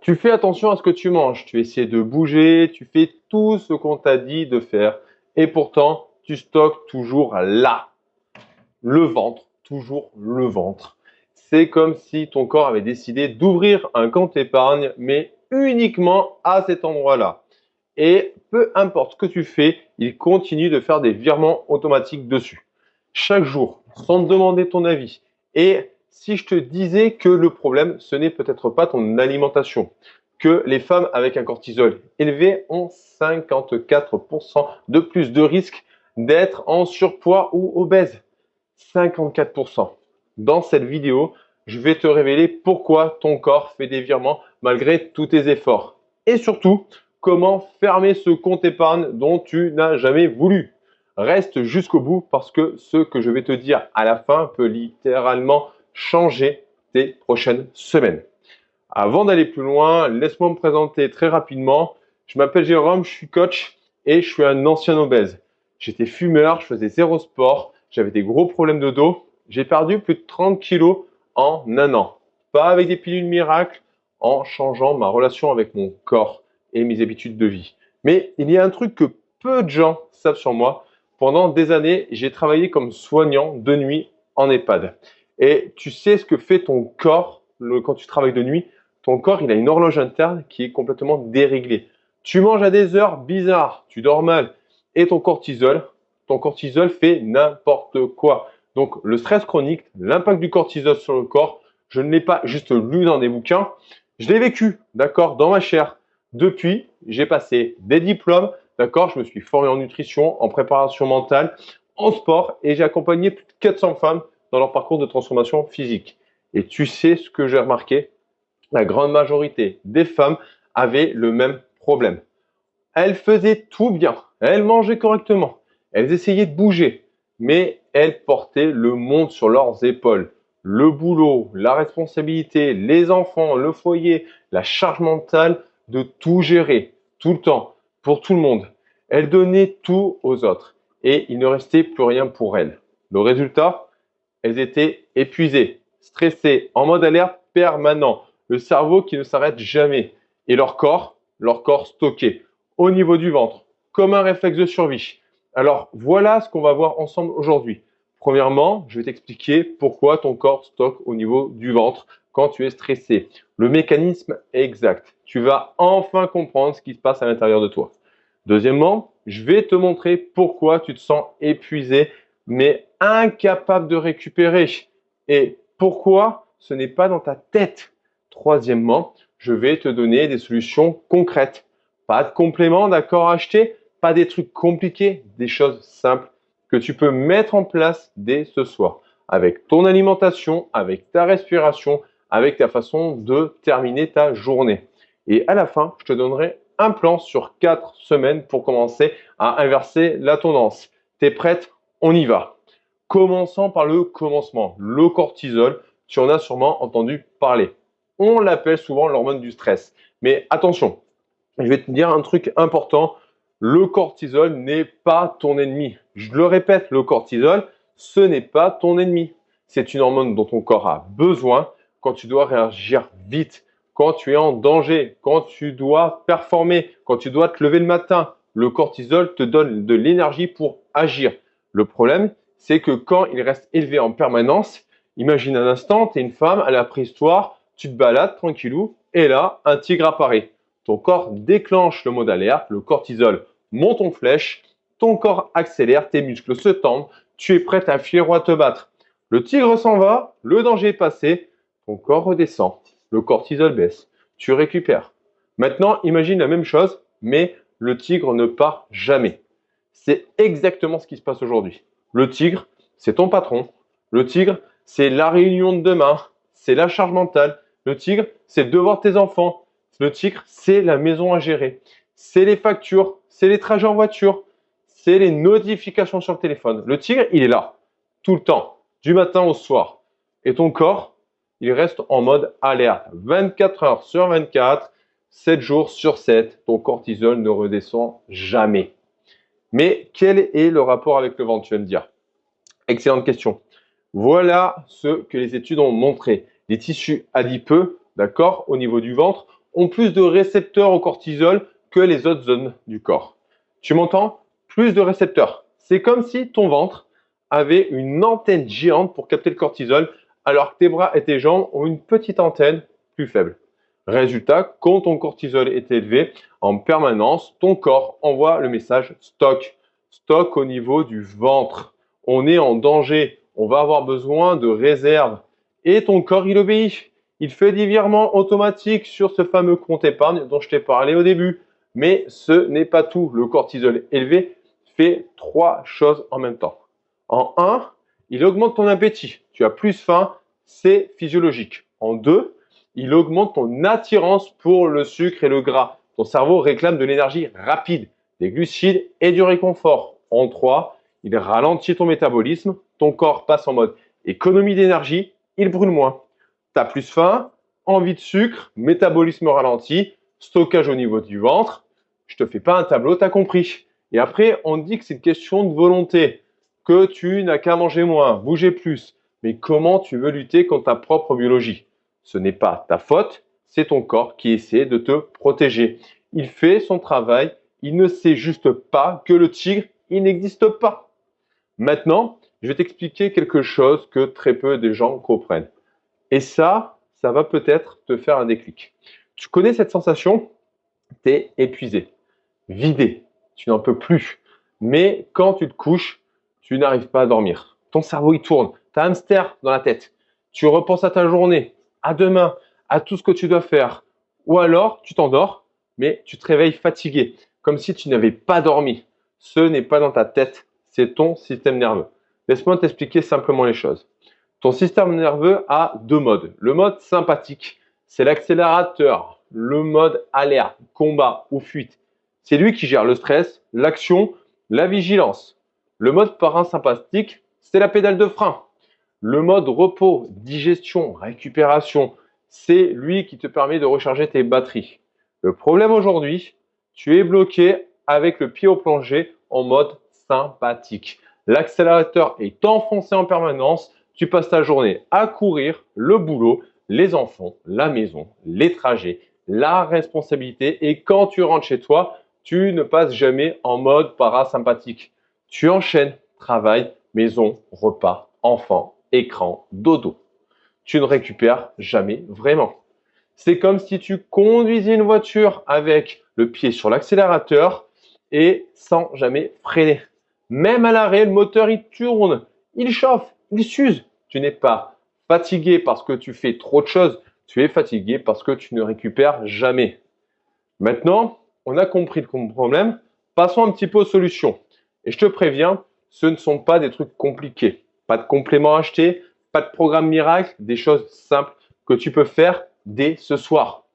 Tu fais attention à ce que tu manges, tu essaies de bouger, tu fais tout ce qu'on t'a dit de faire et pourtant tu stockes toujours là, le ventre, toujours le ventre. C'est comme si ton corps avait décidé d'ouvrir un compte épargne, mais uniquement à cet endroit-là. Et peu importe ce que tu fais, il continue de faire des virements automatiques dessus. Chaque jour, sans te demander ton avis. Et si je te disais que le problème, ce n'est peut-être pas ton alimentation, que les femmes avec un cortisol élevé ont 54% de plus de risques d'être en surpoids ou obèses. 54%. Dans cette vidéo, je vais te révéler pourquoi ton corps fait des virements malgré tous tes efforts. Et surtout, comment fermer ce compte épargne dont tu n'as jamais voulu. Reste jusqu'au bout parce que ce que je vais te dire à la fin peut littéralement changer tes prochaines semaines. Avant d'aller plus loin, laisse-moi me présenter très rapidement. Je m'appelle Jérôme, je suis coach et je suis un ancien obèse. J'étais fumeur, je faisais zéro sport, j'avais des gros problèmes de dos. J'ai perdu plus de 30 kilos en un an. Pas avec des pilules miracles, en changeant ma relation avec mon corps et mes habitudes de vie. Mais il y a un truc que peu de gens savent sur moi. Pendant des années, j'ai travaillé comme soignant de nuit en EHPAD. Et tu sais ce que fait ton corps quand tu travailles de nuit? Ton corps, il a une horloge interne qui est complètement déréglée. Tu manges à des heures bizarres, tu dors mal. Et ton cortisol fait n'importe quoi. Donc, le stress chronique, l'impact du cortisol sur le corps, je ne l'ai pas juste lu dans des bouquins, je l'ai vécu, d'accord, dans ma chair. Depuis, j'ai passé des diplômes, d'accord, je me suis formé en nutrition, en préparation mentale, en sport et j'ai accompagné plus de 400 femmes dans leur parcours de transformation physique. Et tu sais ce que j'ai remarqué? La grande majorité des femmes avaient le même problème. Elles faisaient tout bien, elles mangeaient correctement, elles essayaient de bouger, mais elles portaient le monde sur leurs épaules. Le boulot, la responsabilité, les enfants, le foyer, la charge mentale de tout gérer, tout le temps, pour tout le monde. Elles donnaient tout aux autres et il ne restait plus rien pour elles. Le résultat, elles étaient épuisées, stressées, en mode alerte permanent, le cerveau qui ne s'arrête jamais et leur corps stocké au niveau du ventre, comme un réflexe de survie. Alors voilà ce qu'on va voir ensemble aujourd'hui. Premièrement, je vais t'expliquer pourquoi ton corps stocke au niveau du ventre quand tu es stressé. Le mécanisme exact. Tu vas enfin comprendre ce qui se passe à l'intérieur de toi. Deuxièmement, je vais te montrer pourquoi tu te sens épuisé mais incapable de récupérer. Et pourquoi ce n'est pas dans ta tête. Troisièmement, je vais te donner des solutions concrètes. Pas de compléments, d'accord, à acheter, pas des trucs compliqués, des choses simples que tu peux mettre en place dès ce soir. Avec ton alimentation, avec ta respiration, avec ta façon de terminer ta journée. Et à la fin, je te donnerai un plan sur 4 semaines pour commencer à inverser la tendance. T'es prête? On y va. Commençons par le commencement. Le cortisol, tu en as sûrement entendu parler. On l'appelle souvent l'hormone du stress. Mais attention, je vais te dire un truc important. Le cortisol n'est pas ton ennemi. Je le répète, le cortisol, ce n'est pas ton ennemi. C'est une hormone dont ton corps a besoin quand tu dois réagir vite, quand tu es en danger, quand tu dois performer, quand tu dois te lever le matin. Le cortisol te donne de l'énergie pour agir. Le problème, c'est que quand il reste élevé en permanence, imagine un instant, tu es une femme à la préhistoire, tu te balades tranquillou, et là, un tigre apparaît. Ton corps déclenche le mode alerte, le cortisol monte en flèche, ton corps accélère, tes muscles se tendent, tu es prêt à fuir ou à te battre. Le tigre s'en va, le danger est passé, ton corps redescend, le cortisol baisse, tu récupères. Maintenant, imagine la même chose, mais le tigre ne part jamais. C'est exactement ce qui se passe aujourd'hui. Le tigre, c'est ton patron. Le tigre, c'est la réunion de demain. C'est la charge mentale. Le tigre, c'est le devoir de tes enfants. Le tigre, c'est la maison à gérer. C'est les factures. C'est les trajets en voiture. C'est les notifications sur le téléphone. Le tigre, il est là. Tout le temps. Du matin au soir. Et ton corps, il reste en mode alerte. 24 heures sur 24, 7 jours sur 7. Ton cortisol ne redescend jamais. Mais quel est le rapport avec le ventre, tu vas me dire? Excellente question. Voilà ce que les études ont montré. Les tissus adipeux, d'accord, au niveau du ventre, ont plus de récepteurs au cortisol que les autres zones du corps. Tu m'entends? Plus de récepteurs. C'est comme si ton ventre avait une antenne géante pour capter le cortisol, alors que tes bras et tes jambes ont une petite antenne plus faible. Résultat, quand ton cortisol est élevé en permanence, ton corps envoie le message stock. Stock au niveau du ventre. On est en danger. On va avoir besoin de réserve. Et ton corps, il obéit. Il fait des virements automatiques sur ce fameux compte épargne dont je t'ai parlé au début. Mais ce n'est pas tout. Le cortisol élevé fait 3 choses en même temps. En 1, il augmente ton appétit. Tu as plus faim, c'est physiologique. En 2, il augmente ton attirance pour le sucre et le gras. Ton cerveau réclame de l'énergie rapide, des glucides et du réconfort. En 3, il ralentit ton métabolisme. Ton corps passe en mode économie d'énergie, il brûle moins. Tu as plus faim, envie de sucre, métabolisme ralenti, stockage au niveau du ventre. Je te fais pas un tableau, tu as compris. Et après, on dit que c'est une question de volonté, que tu n'as qu'à manger moins, bouger plus. Mais comment tu veux lutter contre ta propre biologie? Ce n'est pas ta faute, c'est ton corps qui essaie de te protéger. Il fait son travail, il ne sait juste pas que le tigre, il n'existe pas. Maintenant, je vais t'expliquer quelque chose que très peu de gens comprennent. Et ça va peut-être te faire un déclic. Tu connais cette sensation? Tu es épuisé, vidé, tu n'en peux plus. Mais quand tu te couches, tu n'arrives pas à dormir. Ton cerveau, il tourne. Tu as un hamster dans la tête. Tu repenses à ta journée, à demain, à tout ce que tu dois faire. Ou alors, tu t'endors, mais tu te réveilles fatigué, comme si tu n'avais pas dormi. Ce n'est pas dans ta tête, c'est ton système nerveux. Laisse-moi t'expliquer simplement les choses. Ton système nerveux a 2 modes. Le mode sympathique, c'est l'accélérateur. Le mode alerte, combat ou fuite, c'est lui qui gère le stress, l'action, la vigilance. Le mode parasympathique, c'est la pédale de frein. Le mode repos, digestion, récupération, c'est lui qui te permet de recharger tes batteries. Le problème aujourd'hui, tu es bloqué avec le pied au plongée en mode sympathique. L'accélérateur est enfoncé en permanence. Tu passes ta journée à courir, le boulot, les enfants, la maison, les trajets, la responsabilité. Et quand tu rentres chez toi, tu ne passes jamais en mode parasympathique. Tu enchaînes travail, maison, repas, enfants, écran, dodo. Tu ne récupères jamais vraiment. C'est comme si tu conduisais une voiture avec le pied sur l'accélérateur et sans jamais freiner. Même à l'arrêt, le moteur il tourne, il chauffe, il s'use. Tu n'es pas fatigué parce que tu fais trop de choses, tu es fatigué parce que tu ne récupères jamais. Maintenant, on a compris le problème, passons un petit peu aux solutions. Et je te préviens, ce ne sont pas des trucs compliqués. Pas de compléments achetés, pas de programme miracle, des choses simples que tu peux faire dès ce soir.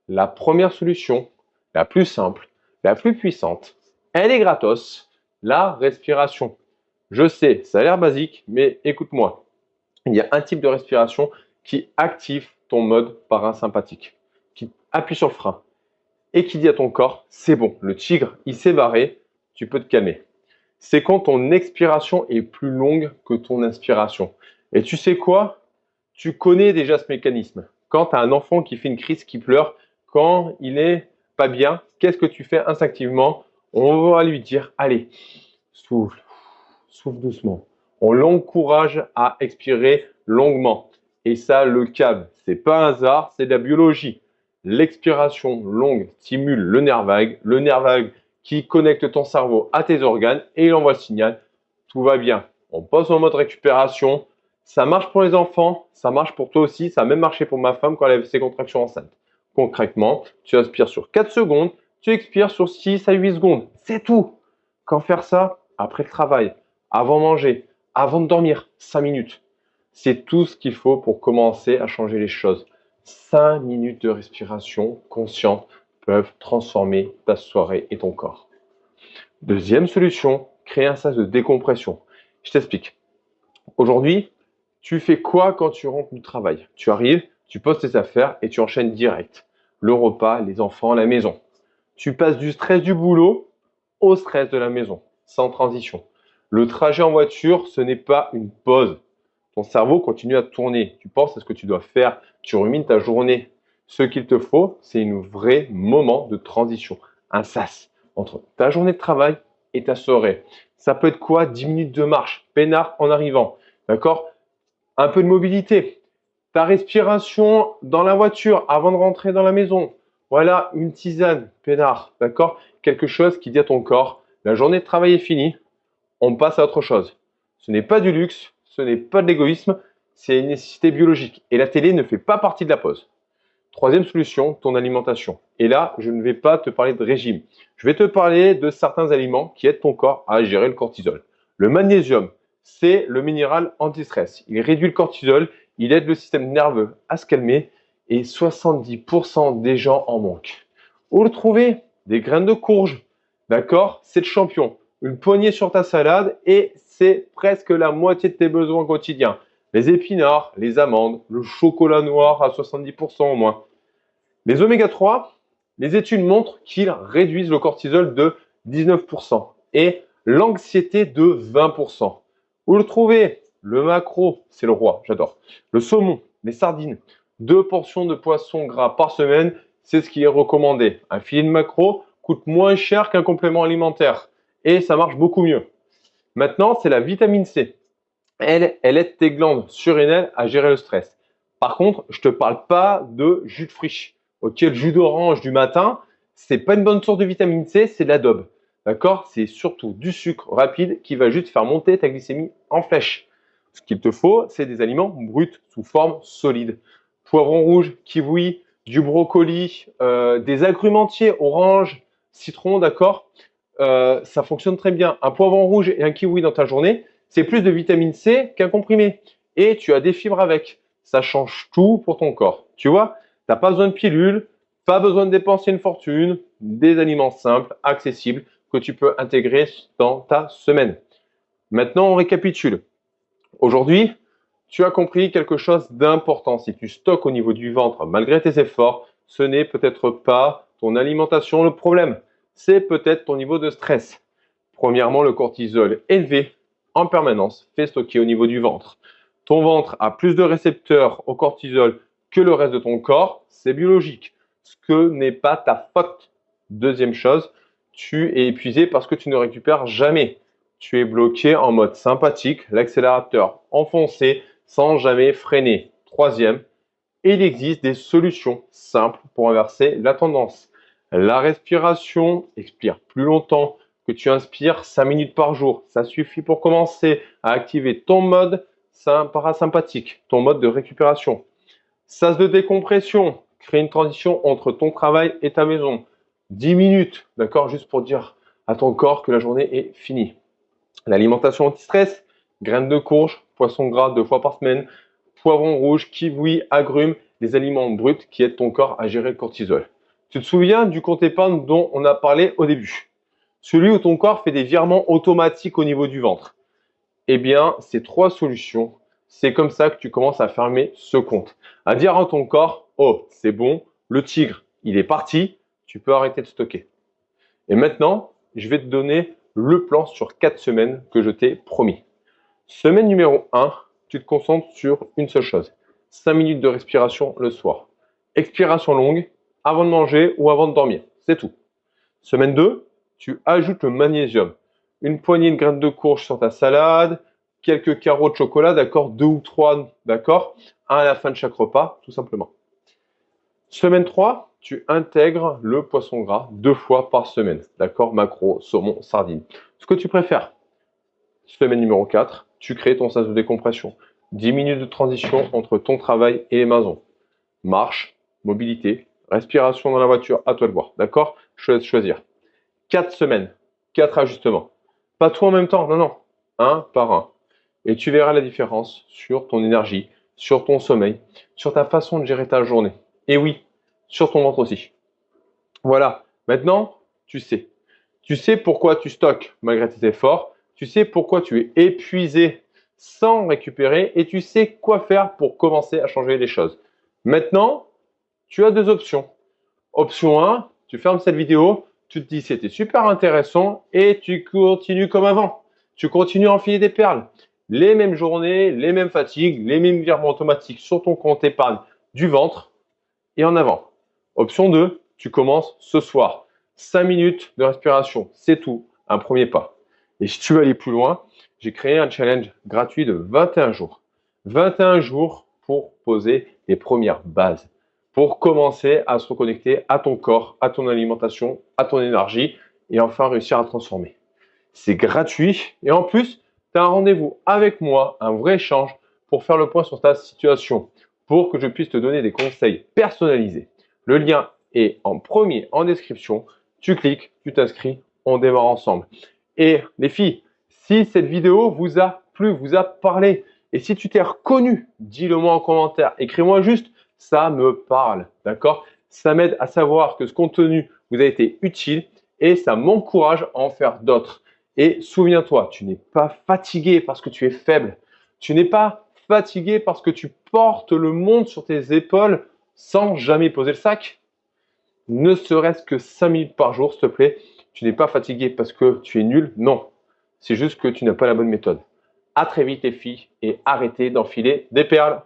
La première solution, la plus simple, la plus puissante, elle est gratos, la respiration. Je sais, ça a l'air basique, mais écoute-moi. Il y a un type de respiration qui active ton mode parasympathique, qui appuie sur le frein et qui dit à ton corps, c'est bon, le tigre, il s'est barré, tu peux te calmer. C'est quand ton expiration est plus longue que ton inspiration. Et tu sais quoi? Tu connais déjà ce mécanisme. Quand tu as un enfant qui fait une crise, qui pleure, quand il est pas bien, qu'est-ce que tu fais instinctivement? On va lui dire, allez, souffle, souffle doucement. On l'encourage à expirer longuement. Et ça le calme. C'est pas un hasard, c'est de la biologie. L'expiration longue stimule le nerf vague qui connecte ton cerveau à tes organes et il envoie le signal, tout va bien. On passe en mode récupération. Ça marche pour les enfants, ça marche pour toi aussi, ça a même marché pour ma femme quand elle avait ses contractions enceintes. Concrètement, tu inspires sur 4 secondes, tu expires sur 6 à 8 secondes. C'est tout. Quand faire ça? Après le travail, avant manger, avant de dormir, 5 minutes. C'est tout ce qu'il faut pour commencer à changer les choses. 5 minutes de respiration consciente peuvent transformer ta soirée et ton corps. Deuxième solution, créer un sas de décompression. Je t'explique. Aujourd'hui, tu fais quoi quand tu rentres du travail? Tu arrives, tu poses tes affaires et tu enchaînes direct. Le repas, les enfants, la maison. Tu passes du stress du boulot au stress de la maison, sans transition. Le trajet en voiture, ce n'est pas une pause. Ton cerveau continue à tourner. Tu penses à ce que tu dois faire. Tu rumines ta journée. Ce qu'il te faut, c'est un vrai moment de transition, un sas entre ta journée de travail et ta soirée. Ça peut être quoi? 10 minutes de marche, peinard en arrivant, d'accord? Un peu de mobilité, ta respiration dans la voiture avant de rentrer dans la maison. Voilà, une tisane, peinard, d'accord? Quelque chose qui dit à ton corps, la journée de travail est finie, on passe à autre chose. Ce n'est pas du luxe, ce n'est pas de l'égoïsme, c'est une nécessité biologique. Et la télé ne fait pas partie de la pause. Troisième solution, ton alimentation. Et là, je ne vais pas te parler de régime. Je vais te parler de certains aliments qui aident ton corps à gérer le cortisol. Le magnésium, c'est le minéral anti-stress. Il réduit le cortisol, il aide le système nerveux à se calmer et 70% des gens en manquent. Où le trouver? Des graines de courge. D'accord? C'est le champion. Une poignée sur ta salade et c'est presque la moitié de tes besoins quotidiens. Les épinards, les amandes, le chocolat noir à 70% au moins. Les oméga 3, les études montrent qu'ils réduisent le cortisol de 19% et l'anxiété de 20%. Où le trouver? Le maquereau, c'est le roi, j'adore. Le saumon, les sardines, 2 portions de poisson gras par semaine, c'est ce qui est recommandé. Un filet de maquereau coûte moins cher qu'un complément alimentaire et ça marche beaucoup mieux. Maintenant, c'est la vitamine C. Elle aide tes glandes surrénales à gérer le stress. Par contre, je te parle pas de jus de friche. Ok, le jus d'orange du matin, c'est pas une bonne source de vitamine C, c'est de l'adobe. D'accord? C'est surtout du sucre rapide qui va juste faire monter ta glycémie en flèche. Ce qu'il te faut, c'est des aliments bruts sous forme solide. Poivron rouge, kiwi, du brocoli, des agrumes entiers, orange, citron, d'accord? Ça fonctionne très bien. Un poivron rouge et un kiwi dans ta journée, c'est plus de vitamine C qu'un comprimé. Et tu as des fibres avec. Ça change tout pour ton corps. Tu vois, tu n'as pas besoin de pilules, pas besoin de dépenser une fortune, des aliments simples, accessibles, que tu peux intégrer dans ta semaine. Maintenant, on récapitule. Aujourd'hui, tu as compris quelque chose d'important. Si tu stockes au niveau du ventre malgré tes efforts, ce n'est peut-être pas ton alimentation le problème. C'est peut-être ton niveau de stress. Premièrement, le cortisol élevé en permanence fait stocker au niveau du ventre. Ton ventre a plus de récepteurs au cortisol que le reste de ton corps, c'est biologique. Ce que n'est pas ta faute. Deuxième chose, tu es épuisé parce que tu ne récupères jamais. Tu es bloqué en mode sympathique, l'accélérateur enfoncé sans jamais freiner. Troisième, il existe des solutions simples pour inverser la tendance. La respiration expire plus longtemps que tu inspires 5 minutes par jour. Ça suffit pour commencer à activer ton mode parasympathique, ton mode de récupération. Sas de décompression, crée une transition entre ton travail et ta maison. 10 minutes, d'accord, juste pour dire à ton corps que la journée est finie. L'alimentation anti-stress, graines de courge, poisson gras 2 fois par semaine, poivron rouge, kiwi, agrumes, des aliments bruts qui aident ton corps à gérer le cortisol. Tu te souviens du compte épargne dont on a parlé au début? Celui où ton corps fait des virements automatiques au niveau du ventre. Eh bien, ces 3 solutions, c'est comme ça que tu commences à fermer ce compte. À dire à ton corps, oh, c'est bon, le tigre, il est parti, tu peux arrêter de stocker. Et maintenant, je vais te donner le plan sur 4 semaines que je t'ai promis. Semaine numéro 1, tu te concentres sur une seule chose. 5 minutes de respiration le soir. Expiration longue, avant de manger ou avant de dormir. C'est tout. Semaine 2, tu ajoutes le magnésium. Une poignée de graines de courge sur ta salade, quelques carreaux de chocolat, d'accord, 2 ou 3, d'accord, un à la fin de chaque repas, tout simplement. Semaine 3, tu intègres le poisson gras 2 fois par semaine, d'accord, maquereau, saumon, sardine. Ce que tu préfères. Semaine numéro 4, tu crées ton sas de décompression. 10 minutes de transition entre ton travail et les maisons. Marche, mobilité, respiration dans la voiture, à toi de voir, d'accord? Je te laisse choisir. 4 semaines, 4 ajustements. Pas tout en même temps, non, non, un par un. Et tu verras la différence sur ton énergie, sur ton sommeil, sur ta façon de gérer ta journée. Et oui, sur ton ventre aussi. Voilà, maintenant, tu sais. Tu sais pourquoi tu stockes malgré tes efforts, tu sais pourquoi tu es épuisé sans récupérer et tu sais quoi faire pour commencer à changer les choses. Maintenant, tu as 2 options. Option 1, tu fermes cette vidéo, tu te dis c'était super intéressant et tu continues comme avant. Tu continues à enfiler des perles. Les mêmes journées, les mêmes fatigues, les mêmes virements automatiques sur ton compte épargne du ventre. et en avant. Option 2, tu commences ce soir. 5 minutes de respiration, c'est tout, un premier pas. Et si tu veux aller plus loin, j'ai créé un challenge gratuit de 21 jours. 21 jours pour poser les premières bases, pour commencer à se reconnecter à ton corps, à ton alimentation, à ton énergie et enfin réussir à transformer. C'est gratuit et en plus, tu as un rendez-vous avec moi, un vrai échange pour faire le point sur ta situation, pour que je puisse te donner des conseils personnalisés. Le lien est en premier en description. Tu cliques, tu t'inscris, on démarre ensemble. Et les filles, si cette vidéo vous a plu, vous a parlé, et si tu t'es reconnu, dis-le moi en commentaire. Écris-moi juste, ça me parle, d'accord? Ça m'aide à savoir que ce contenu vous a été utile et ça m'encourage à en faire d'autres. Et souviens-toi, tu n'es pas fatigué parce que tu es faible. Tu n'es pas fatigué parce que tu portes le monde sur tes épaules sans jamais poser le sac. Ne serait-ce que 5 minutes par jour, s'il te plaît. Tu n'es pas fatigué parce que tu es nul. Non, c'est juste que tu n'as pas la bonne méthode. À très vite les filles et arrêtez d'enfiler des perles.